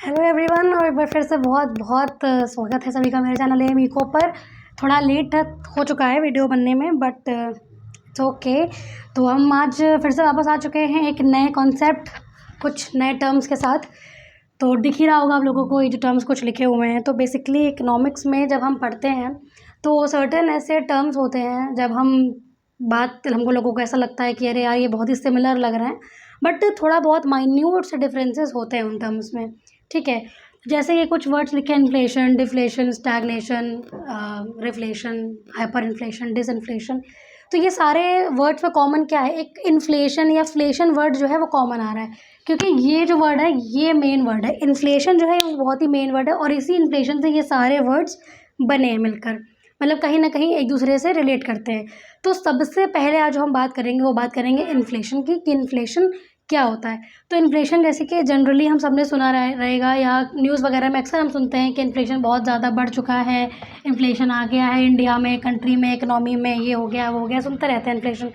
Hello everyone, और एक बार फिर से बहुत बहुत स्वागत है सभी का मेरे चैनल एम इको पर। थोड़ा लेट हो चुका है वीडियो बनने में, बट इट्स ओके। तो हम आज फिर से वापस आ चुके हैं एक नए कॉन्सेप्ट, कुछ नए टर्म्स के साथ। तो दिख ही रहा होगा आप लोगों को ये जो टर्म्स कुछ लिखे हुए हैं। तो बेसिकली इकोनॉमिक्स में जब हम पढ़ते हैं तो सर्टेन ऐसे टर्म्स होते हैं, जब हमको लोगों को ऐसा लगता है कि अरे यार ये बहुत ही सिमिलर लग रहा है, बट थोड़ा बहुत माइन्यूट से डिफरेंसेस होते हैं उन टर्म्स में। ठीक है, जैसे ये कुछ वर्ड्स लिखे हैं, inflation, deflation, stagnation, reflation, hyper inflation, disinflation. तो ये सारे वर्ड्स में कॉमन क्या है, एक इन्फ्लेशन या फ्लेशन वर्ड जो है वो कॉमन आ रहा है, क्योंकि ये जो वर्ड है ये मेन वर्ड है। इन्फ्लेशन जो है वो बहुत ही मेन वर्ड है, और इसी इन्फ्लेशन से ये सारे वर्ड्स बने हैं मिलकर, मतलब कहीं ना कहीं एक दूसरे से रिलेट करते हैं। तो सबसे पहले आज जो हम बात करेंगे वो बात करेंगे इन्फ्लेशन की, कि इन्फ्लेशन क्या होता है। तो इन्फ्लेशन जैसे कि जनरली हम सब ने सुना रहेगा, या न्यूज़ वगैरह में अक्सर हम सुनते हैं कि इन्फ्लेशन बहुत ज़्यादा बढ़ चुका है, इन्फ्लेशन आ गया है इंडिया में, कंट्री में, इकनॉमी में, ये हो गया वो हो गया, सुनते रहते हैं इन्फ्लेशन।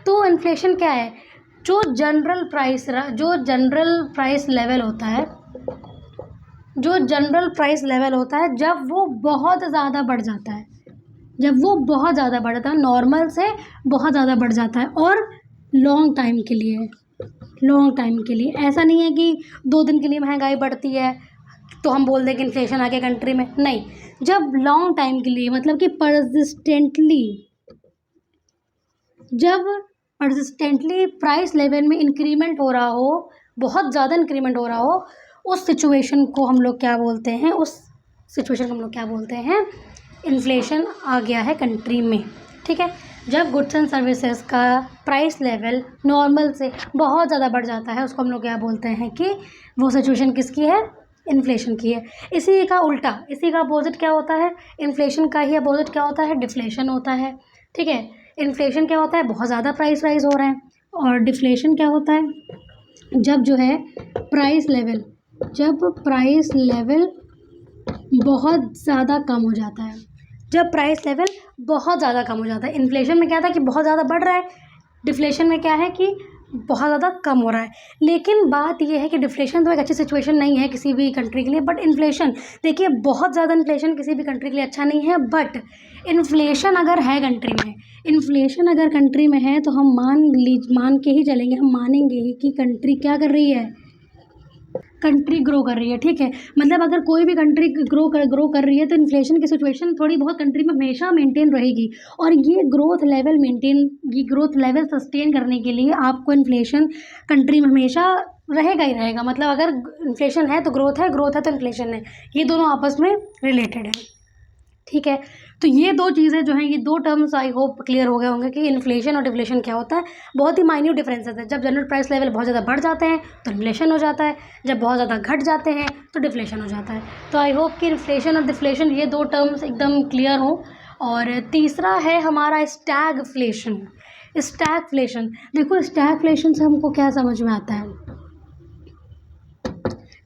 तो इन्फ्लेशन क्या है? जो जनरल प्राइस लेवल होता है, जब वो बहुत ज़्यादा बढ़ जाता है, नॉर्मल से बहुत ज़्यादा बढ़ जाता है, और लॉन्ग टाइम के लिए। ऐसा नहीं है कि 2 दिन के लिए महंगाई बढ़ती है तो हम बोल दें कि इन्फ्लेशन आ गया कंट्री में, नहीं। जब लॉन्ग टाइम के लिए, मतलब कि परसिस्टेंटली प्राइस लेवल में इंक्रीमेंट हो रहा हो, बहुत ज़्यादा इंक्रीमेंट हो रहा हो, उस सिचुएशन को हम लोग क्या बोलते हैं? इन्फ्लेशन आ गया है कंट्री में। ठीक है, जब गुड्स एंड सर्विसेज का प्राइस लेवल नॉर्मल से बहुत ज़्यादा बढ़ जाता है, उसको हम लोग क्या बोलते हैं कि वो सिचुएशन किसकी है? इन्फ्लेशन की है। इसी का उल्टा, इसी का अपोजिट क्या होता है? इन्फ्लेशन का ही अपोजिट क्या होता है? डिफ्लेशन होता है। ठीक है, इन्फ्लेशन क्या होता है? बहुत ज़्यादा प्राइस राइज हो रहा है। और डिफ्लेशन क्या होता है? जब जो है प्राइस लेवल बहुत ज़्यादा कम हो जाता है, इन्फ्लेशन में क्या था कि बहुत ज़्यादा बढ़ रहा है, डिफ्लेशन में क्या है कि बहुत ज़्यादा कम हो रहा है। लेकिन बात यह है कि डिफ्लेशन तो एक अच्छी सिचुएशन नहीं है किसी भी कंट्री के लिए, बट इन्फ्लेशन, देखिए बहुत ज़्यादा इन्फ्लेशन किसी भी कंट्री के लिए अच्छा नहीं है। बट इन्फ्लेशन अगर कंट्री में है तो हम मान के ही चलेंगे, हम मानेंगे ही कि कंट्री क्या कर रही है? कंट्री ग्रो कर रही है। ठीक है, मतलब अगर कोई भी कंट्री ग्रो कर रही है तो इन्फ्लेशन की सिचुएशन थोड़ी बहुत कंट्री में हमेशा मेंटेन रहेगी। और ये ग्रोथ लेवल सस्टेन करने के लिए आपको इन्फ्लेशन कंट्री में हमेशा रहेगा ही रहेगा। मतलब अगर इन्फ्लेशन है तो ग्रोथ है तो इन्फ्लेशन है, ये दोनों आपस में रिलेटेड है। ठीक है, तो ये 2 चीज़ें जो हैं, ये 2 टर्म्स आई होप क्लियर हो गए होंगे कि इन्फ्लेशन और डिफ्लेशन क्या होता है। बहुत ही माइन्यूट डिफरेंसेस है। जब जनरल प्राइस लेवल बहुत ज़्यादा बढ़ जाते हैं तो इन्फ्लेशन हो जाता है, जब बहुत ज़्यादा घट जाते हैं तो डिफ्लेशन हो जाता है। तो आई होप कि इन्फ्लेशन और डिफ्लेशन ये 2 टर्म्स एकदम क्लियर हों। और तीसरा है हमारा स्टैगफ्लेशन। देखो, स्टैगफ्लेशन से हमको क्या समझ में आता है?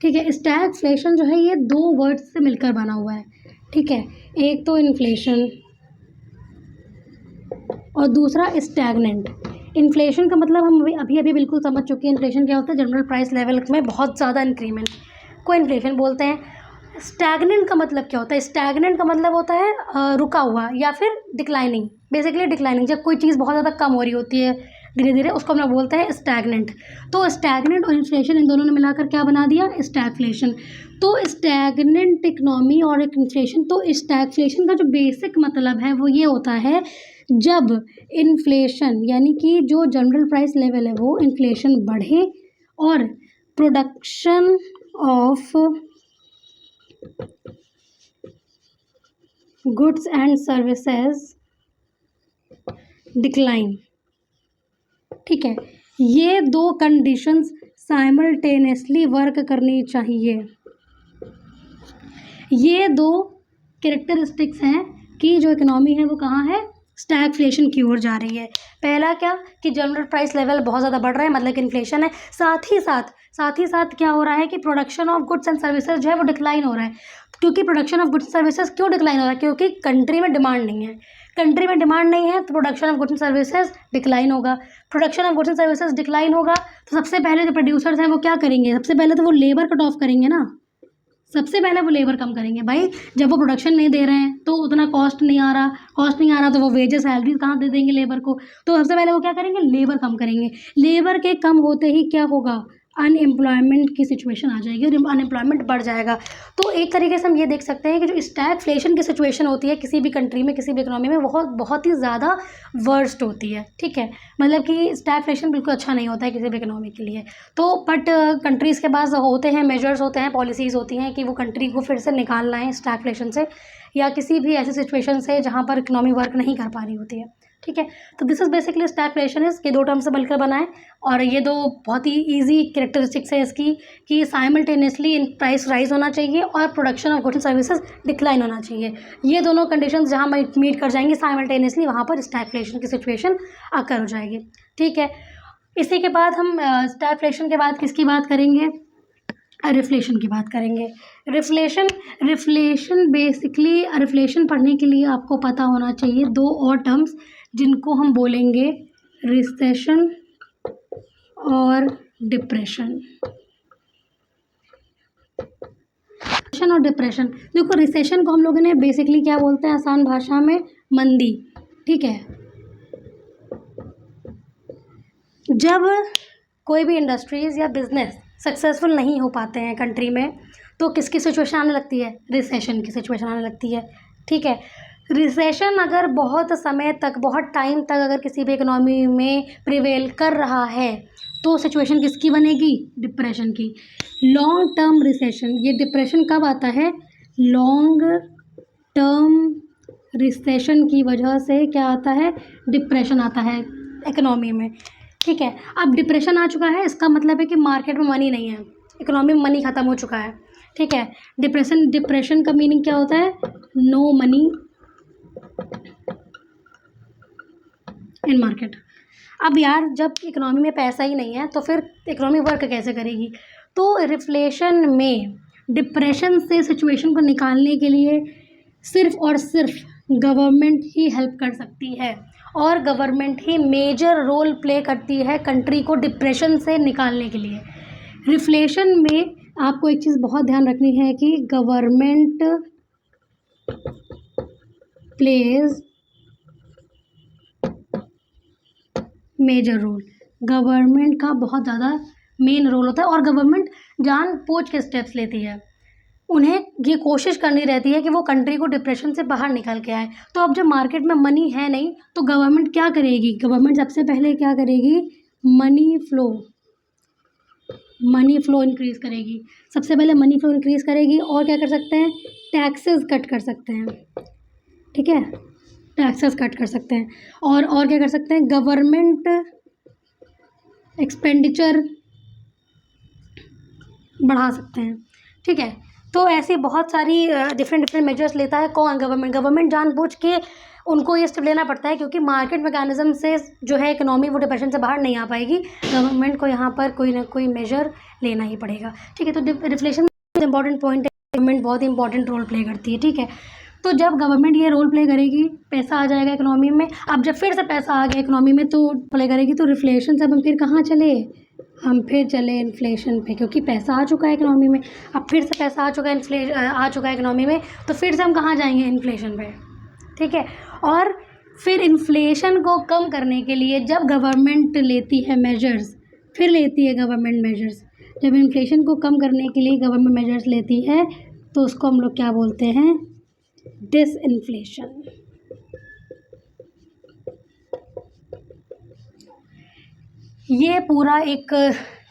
ठीक है, स्टैगफ्लेशन जो है ये 2 वर्ड्स से मिलकर बना हुआ है। ठीक है, एक तो इन्फ्लेशन और दूसरा स्टैग्नेंट। इन्फ्लेशन का मतलब हम अभी बिल्कुल समझ चुके हैं। इन्फ्लेशन क्या होता है? जनरल प्राइस लेवल में बहुत ज़्यादा इंक्रीमेंट को इन्फ्लेशन बोलते हैं। स्टैग्नेंट का मतलब क्या होता है? स्टैग्नेंट का मतलब होता है रुका हुआ या फिर डिक्लाइनिंग। बेसिकली डिक्लाइनिंग, जब कोई चीज़ बहुत ज़्यादा कम हो रही होती है धीरे धीरे, उसको हम लोग बोलते हैं स्टैग्नेंट। तो स्टैग्नेंट और इन्फ्लेशन इन दोनों ने मिलाकर क्या बना दिया? स्टैगफ्लेशन। तो स्टैग्नेंट इकोनॉमी और इन्फ्लेशन, तो स्टैगफ्लेशन का जो बेसिक मतलब है वो ये होता है, जब इन्फ्लेशन यानी कि जो जनरल प्राइस लेवल है वो इन्फ्लेशन बढ़े और production of goods and services decline. ठीक है, ये 2 कंडीशंस साइमल्टेनियसली वर्क करनी चाहिए। ये 2 कैरेक्टरिस्टिक्स हैं कि जो इकोनॉमी है वो कहाँ है? स्टैगफ्लेशन की ओर जा रही है। पहला क्या कि जनरल प्राइस लेवल बहुत ज़्यादा बढ़ रहा है, मतलब कि इन्फ्लेशन है। साथ ही साथ क्या हो रहा है कि production of goods and services जो है वो डिक्लाइन हो रहा है। क्योंकि प्रोडक्शन ऑफ गुड्स सर्विसेज क्यों डिक्लाइन हो रहा है? क्योंकि कंट्री में डिमांड नहीं है। तो production of goods and services decline होगा। तो सबसे पहले जो प्रोड्यूसर्स हैं वो क्या करेंगे? सबसे पहले तो वो लेबर कट ऑफ करेंगे ना। सबसे पहले वो लेबर कम करेंगे भाई। जब वो प्रोडक्शन नहीं दे रहे हैं तो उतना कॉस्ट नहीं आ रहा तो वो वेजेस सैलरी कहाँ दे देंगे लेबर को। तो सबसे पहले वो क्या करेंगे, लेबर कम करेंगे। लेबर के कम होते ही क्या होगा, अनएम्प्लॉयमेंट की सिचुएशन आ जाएगी और अनएम्प्लॉयमेंट बढ़ जाएगा। तो एक तरीके से हम ये देख सकते हैं कि जो स्टैगफ्लेशन की सिचुएशन होती है किसी भी कंट्री में, किसी भी इकोनॉमी में, बहुत बहुत ही ज़्यादा वर्स्ट होती है। ठीक है, मतलब कि स्टैगफ्लेशन बिल्कुल अच्छा नहीं होता है किसी भी इकोनॉमी के लिए। तो बट कंट्रीज़ के पास होते हैं मेजर्स, होते हैं पॉलिसीज़ होती हैं कि वो कंट्री को फिर से निकालना है स्टैगफ्लेशन से या किसी भी ऐसी सिचुएशन से जहाँ पर इकोनॉमी वर्क नहीं कर पा रही होती है। ठीक है, तो this is basically stagflation is, ये दो टर्म से मिलकर बना है और ये दो बहुत ही इजी कैरेक्टरिस्टिक्स है इसकी कि साइमल्टेनियसली इन प्राइस राइज होना चाहिए और production of goods and services decline होना चाहिए। ये दोनों कंडीशंस जहाँ मीट कर जाएंगी साइमल्टेनियसली, वहाँ पर स्टैगफ्लेशन की सिचुएशन आकर हो जाएगी। ठीक है, इसी के बाद हम स्टैगफ्लेशन के बाद किसकी बात करेंगे, रिफ्लेशन की बात करेंगे। रिफ्लेशन बेसिकली, रिफ्लेशन पढ़ने के लिए आपको पता होना चाहिए दो और टर्म्स जिनको हम बोलेंगे रिसेशन और डिप्रेशन। और डिप्रेशन, देखो रिसेशन को हम लोगों ने बेसिकली क्या बोलते हैं आसान भाषा में, मंदी। ठीक है, जब कोई भी इंडस्ट्रीज़ या बिजनेस सक्सेसफुल नहीं हो पाते हैं कंट्री में तो किसकी सिचुएशन आने लगती है, रिसेशन की सिचुएशन आने लगती है। ठीक है, रिसेशन अगर बहुत समय तक, बहुत टाइम तक अगर किसी भी इकोनॉमी में प्रिवेल कर रहा है तो सिचुएशन किसकी बनेगी, डिप्रेशन की। लॉन्ग टर्म रिसेशन, ये डिप्रेशन कब आता है, लॉन्ग टर्म रिसेशन की वजह से क्या आता है, डिप्रेशन आता है इकोनॉमी में। ठीक है, अब डिप्रेशन आ चुका है, इसका मतलब है कि मार्केट में मनी नहीं है, इकोनॉमी में मनी ख़त्म हो चुका है। ठीक है, डिप्रेशन का मीनिंग क्या होता है, नो मनी इन मार्केट। अब यार जब इकोनॉमी में पैसा ही नहीं है तो फिर इकोनॉमी वर्क कैसे करेगी। तो रिफ्लेशन में डिप्रेशन से सिचुएशन को निकालने के लिए सिर्फ और सिर्फ गवर्नमेंट ही हेल्प कर सकती है और गवर्नमेंट ही मेजर रोल प्ले करती है कंट्री को डिप्रेशन से निकालने के लिए। रिफ्लेशन में आपको एक चीज़ बहुत ध्यान रखनी है कि government plays major role, government का बहुत ज़्यादा मेन रोल होता है और गवर्नमेंट जानबूझ के स्टेप्स लेती है। उन्हें ये कोशिश करनी रहती है कि वो कंट्री को डिप्रेशन से बाहर निकल के आए। तो अब जब मार्केट में मनी है नहीं तो गवर्नमेंट क्या करेगी, गवर्नमेंट सबसे पहले क्या करेगी, मनी फ्लो इंक्रीज़ करेगी। सबसे पहले मनी फ्लो इंक्रीज़ करेगी और क्या कर सकते हैं, टैक्सेस कट कर सकते हैं। ठीक है, टैक्सेस कट कर सकते हैं और क्या कर सकते हैं, गवर्नमेंट एक्सपेंडिचर बढ़ा सकते हैं। ठीक है, तो ऐसी बहुत सारी डिफरेंट मेजर्स लेता है कौन, गवर्नमेंट जानबूझ के उनको ये स्टेप लेना पड़ता है क्योंकि मार्केट मैकेनिज्म से जो है इकोनॉमी वो डिप्रेशन से बाहर नहीं आ पाएगी, गवर्नमेंट को यहाँ पर कोई ना कोई मेजर लेना ही पड़ेगा। ठीक है, तो रिफ्लेशन इंपॉर्टेंट पॉइंट है, गवर्नमेंट बहुत इंपॉर्टेंट रोल प्ले करती है। ठीक है, तो जब गवर्नमेंट ये रोल प्ले करेगी, पैसा आ जाएगा इकोनॉमी में। अब जब फिर से पैसा आ गया इकोनॉमी में तो प्ले करेगी, तो रिफ्लेशन से अब हम फिर कहाँ चले, हम फिर चले इन्फ्लेशन पे, क्योंकि पैसा आ चुका है इकोनॉमी में। अब फिर से पैसा आ चुका है इकोनॉमी में, तो फिर से हम कहाँ जाएंगे, इन्फ्लेशन पे। ठीक है, और फिर इन्फ्लेशन को कम करने के लिए जब गवर्नमेंट लेती है मेजर्स, फिर लेती है गवर्नमेंट मेजर्स, जब इन्फ्लेशन को कम करने के लिए गवर्नमेंट मेजर्स लेती है तो उसको हम लोग क्या बोलते हैं, डिसइन्फ्लेशन। ये पूरा एक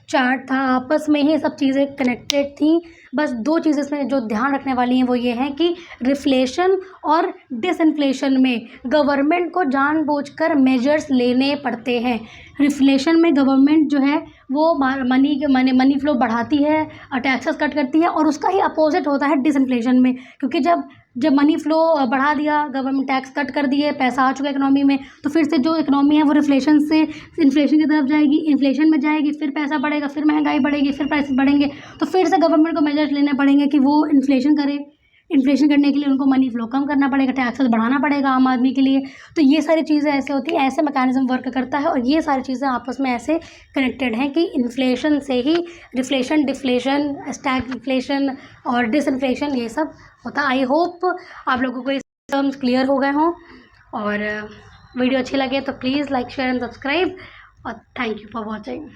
चार्ट था, आपस में ही सब चीज़ें कनेक्टेड थी। बस दो चीज़ें इसमें जो ध्यान रखने वाली हैं वो ये है कि रिफ्लेशन और डिसइन्फ्लेशन में गवर्नमेंट को जानबूझकर मेजर्स लेने पड़ते हैं। रिफ्लेशन में गवर्नमेंट जो है वो मनी फ्लो बढ़ाती है और टैक्सेस कट करती है, और उसका ही अपोजिट होता है डिसइन्फ्लेशन में, क्योंकि जब मनी फ्लो बढ़ा दिया, गवर्नमेंट टैक्स कट कर दिए, पैसा आ चुका है इकोनॉमी में, तो फिर से जो इकोनॉमी है वो रिफ्लेशन से इन्फ्लेशन की तरफ जाएगी, इन्फ्लेशन में जाएगी, फिर पैसा बढ़ेगा, फिर महंगाई बढ़ेगी, फिर प्राइस बढ़ेंगे, तो फिर से गवर्नमेंट को मेजर्स लेने पड़ेंगे कि वो इन्फ्लेशन करे। इन्फ्लेशन करने के लिए उनको मनी फ्लो कम करना पड़ेगा, टैक्सेस बढ़ाना पड़ेगा आम आदमी के लिए। तो ये सारी चीज़ें ऐसे होती हैं, ऐसे मैकेनिज्म वर्क करता है और ये सारी चीज़ें आपस में ऐसे कनेक्टेड हैं कि इन्फ्लेशन से ही रिफ्लेशन, डिफ्लेशन, स्टैगफ्लेशन और डिसइन्फ्लेशन ये सब होता है। आई होप आप लोगों को ये टर्म्स क्लियर हो गए हों, और वीडियो अच्छी लगे तो please like, share and subscribe, और थैंक यू फॉर वॉचिंग।